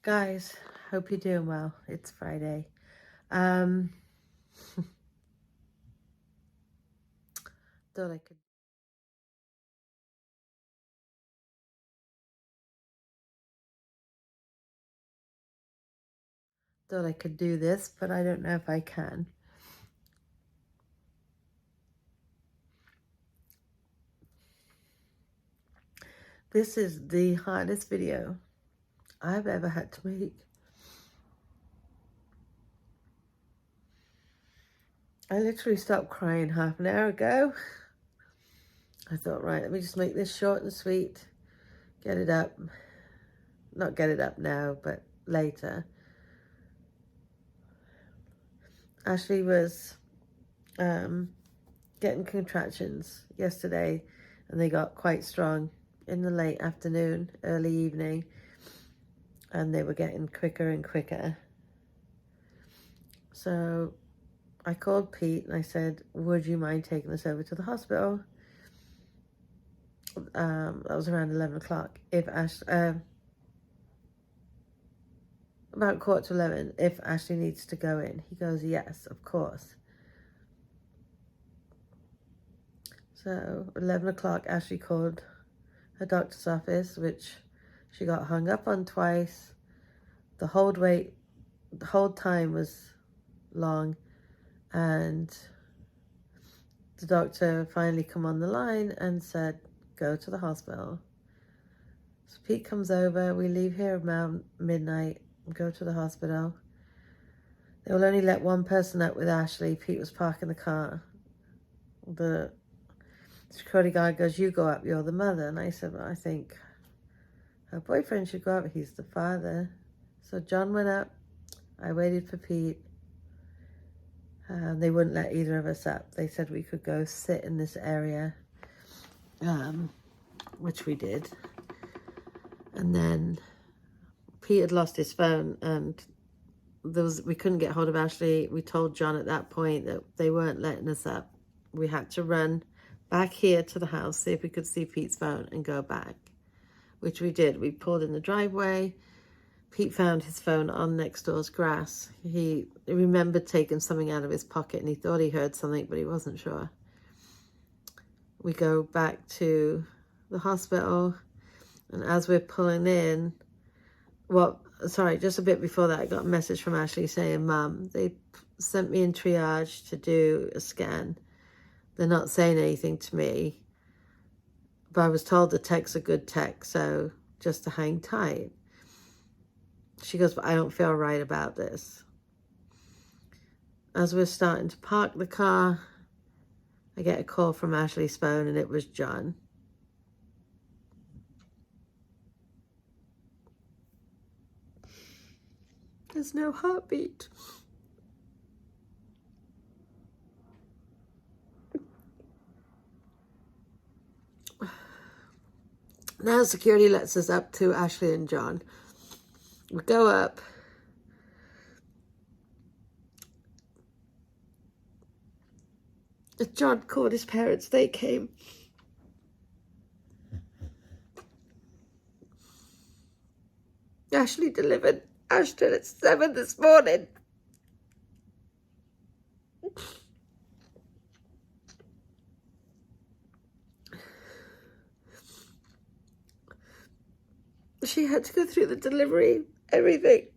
Guys, hope you're doing well. It's Friday. Thought I could do this, but I don't know if I can. This is the hardest video I've ever had to make. I literally stopped crying half an hour ago. I thought, right, let me just make this short and sweet. Get it up. Not get it up now, but later. Ashley was getting contractions yesterday, and they got quite strong in the late afternoon, early evening, and they were getting quicker and quicker. So I called Pete and I said, would you mind taking us over to the hospital? That was around 11 o'clock. About 11:15, if Ashley needs to go in. He goes, yes, of course. So 11 o'clock, Ashley called her doctor's office, which she got hung up on twice. The whole time was long, and the doctor finally come on the line and said, go to the hospital. So Pete comes over, we leave here around midnight, go to the hospital. They will only let one person up with Ashley. Pete was parking the car. The security guard goes, you go up, you're the mother. And I said, well, I think her boyfriend should go up, he's the father. So John went up, I waited for Pete. They wouldn't let either of us up. They said we could go sit in this area, which we did. And then Pete had lost his phone, and we couldn't get hold of Ashley. We told John at that point that they weren't letting us up. We had to run back here to the house, see if we could see Pete's phone, and go back, which we did. We pulled in the driveway. Pete found his phone on next door's grass. He remembered taking something out of his pocket, and he thought he heard something, but he wasn't sure. We go back to the hospital, and as we're pulling in, just a bit before that, I got a message from Ashley saying, Mum, they sent me in triage to do a scan. They're not saying anything to me, but I was told the tech's a good tech, so just to hang tight. She goes, but I don't feel right about this. As we're starting to park the car, I get a call from Ashley's phone, and it was John. There's no heartbeat. Now security lets us up to Ashley and John. We go up. John called his parents. They came. Ashley delivered Ashton at 7 this morning. She had to go through the delivery, everything.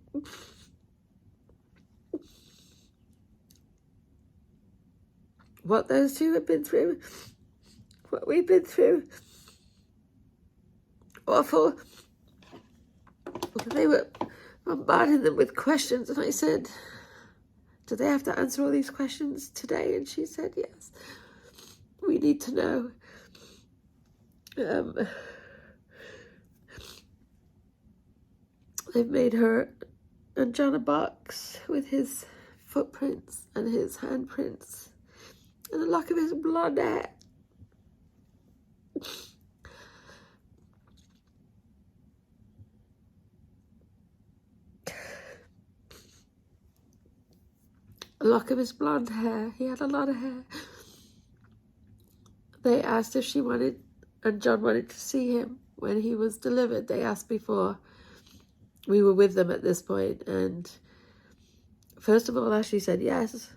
What those two have been through, what we've been through, awful. They were bombarding them with questions, and I said, do they have to answer all these questions today? And she said, yes, we need to know. They've made her and John a box with his footprints and his handprints and a lock of his blonde hair. A lock of his blonde hair. He had a lot of hair. They asked if she wanted, and John wanted to see him when he was delivered. They asked before we were with them at this point, and first of all, Ashley said yes.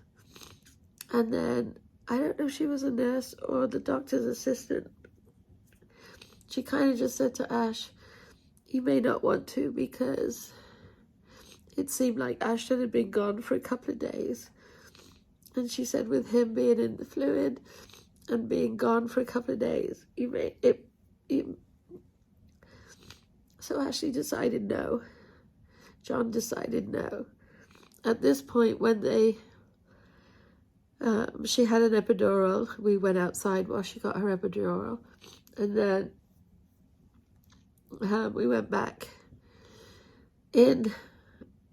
And then, I don't know if she was a nurse or the doctor's assistant. She kind of just said to Ash, you may not want to, because it seemed like Ashton had been gone for a couple of days. And she said with him being in the fluid and being gone for a couple of days, so Ashley decided no. John decided no. At this point, when she had an epidural, we went outside while she got her epidural. And then we went back in,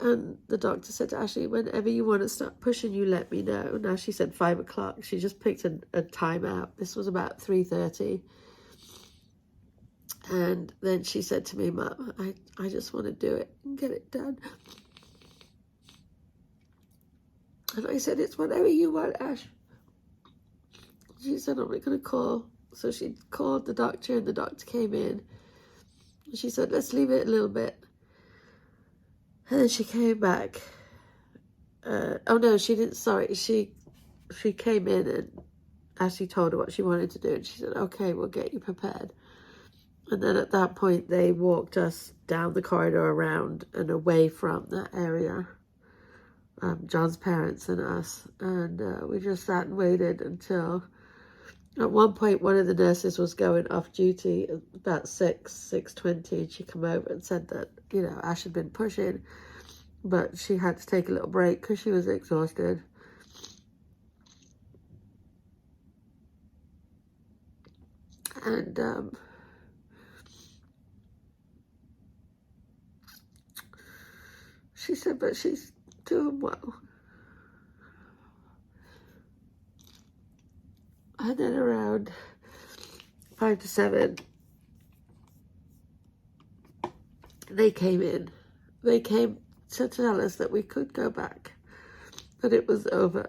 and the doctor said to Ashley, whenever you want to start pushing, you let me know. Now she said 5 o'clock. She just picked a time out. This was about 3:30. And then she said to me, Mum, I just want to do it and get it done. And I said, it's whatever you want, Ash. She said, I'm not going to call. So she called the doctor, and the doctor came in. She said, let's leave it a little bit. And then she came back. Oh, no, she didn't. Sorry. She came in, and Ashley told her what she wanted to do. And she said, okay, we'll get you prepared. And then at that point, they walked us down the corridor around and away from that area. John's parents and us. And we just sat and waited until, at one point, one of the nurses was going off duty at about 6:20. She came over and said that, you know, Ash had been pushing, but she had to take a little break because she was exhausted. And she said, but she's doing well. And then around 5 to 7, they came in. They came to tell us that we could go back, but it was over.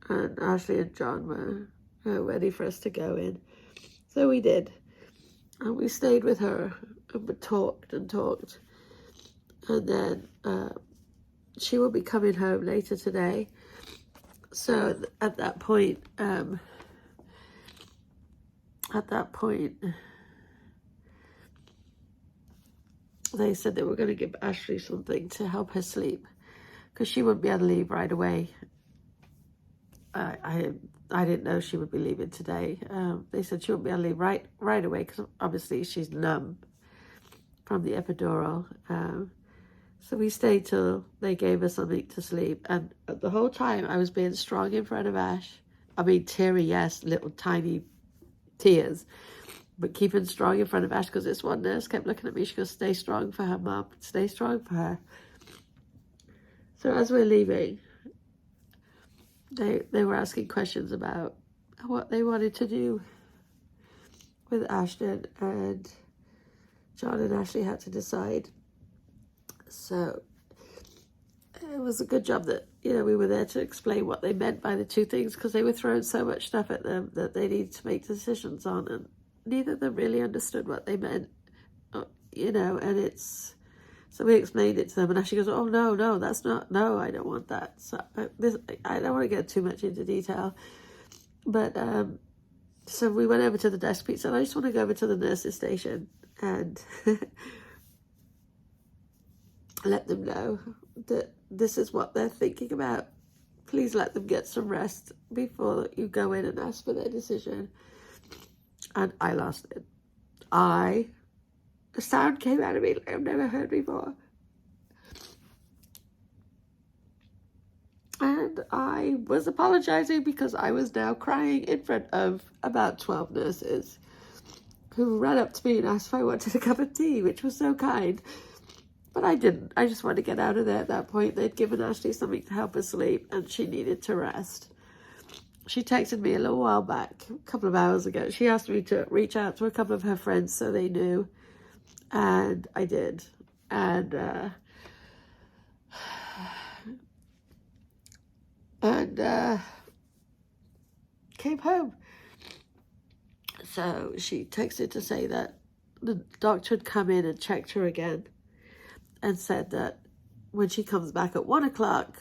And Ashley and John were ready for us to go in. So we did. And we stayed with her, and we talked and talked. And then she will be coming home later today. So at that point, they said they were going to give Ashley something to help her sleep, because she wouldn't be able to leave right away. I didn't know she would be leaving today. They said she wouldn't be able to leave right away, because obviously she's numb from the epidural. So we stayed till they gave us something to sleep. And the whole time I was being strong in front of Ash. I mean, teary, yes, little tiny tears, but keeping strong in front of Ash, because this one nurse kept looking at me. She goes, stay strong for her, Mom. Stay strong for her. So as we're leaving, they were asking questions about what they wanted to do with Ashton, and John and Ashley had to decide. So it was a good job that, you know, we were there to explain what they meant by the two things, because they were throwing so much stuff at them that they needed to make decisions on, and neither of them really understood what they meant, you know. And it's, so we explained it to them, and Ashley goes, oh, no, that's not, no, I don't want that. So I don't want to get too much into detail, but so we went over to the desk. Pete said, I just want to go over to the nurse's station and let them know that this is what they're thinking about. Please let them get some rest before you go in and ask for their decision. And I lost it. A sound came out of me like I've never heard before. And I was apologizing because I was now crying in front of about 12 nurses who ran up to me and asked if I wanted a cup of tea, which was so kind. But I didn't. I just wanted to get out of there at that point. They'd given Ashley something to help her sleep, and she needed to rest. She texted me a little while back, a couple of hours ago. She asked me to reach out to a couple of her friends so they knew. And I did. And came home. So she texted to say that the doctor had come in and checked her again. and said that when she comes back at 1 o'clock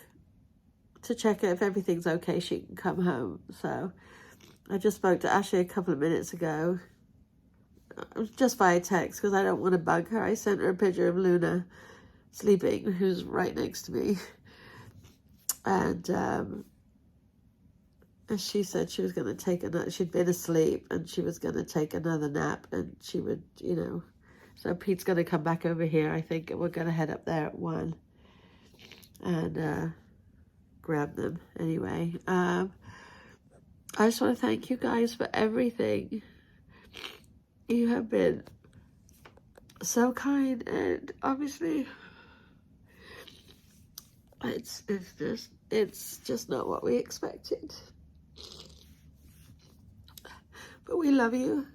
to check if everything's okay, she can come home. So I just spoke to Ashley a couple of minutes ago, just via text, because I don't want to bug her. I sent her a picture of Luna sleeping, who's right next to me. And she said she was going to take another, she'd been asleep and she was going to take another nap, and she would, you know, so Pete's going to come back over here, I think, and we're going to head up there at 1 and grab them. Anyway, I just want to thank you guys for everything. You have been so kind, and obviously it's just not what we expected. But we love you.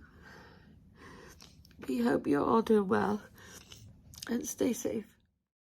We hope you're all doing well, and stay safe.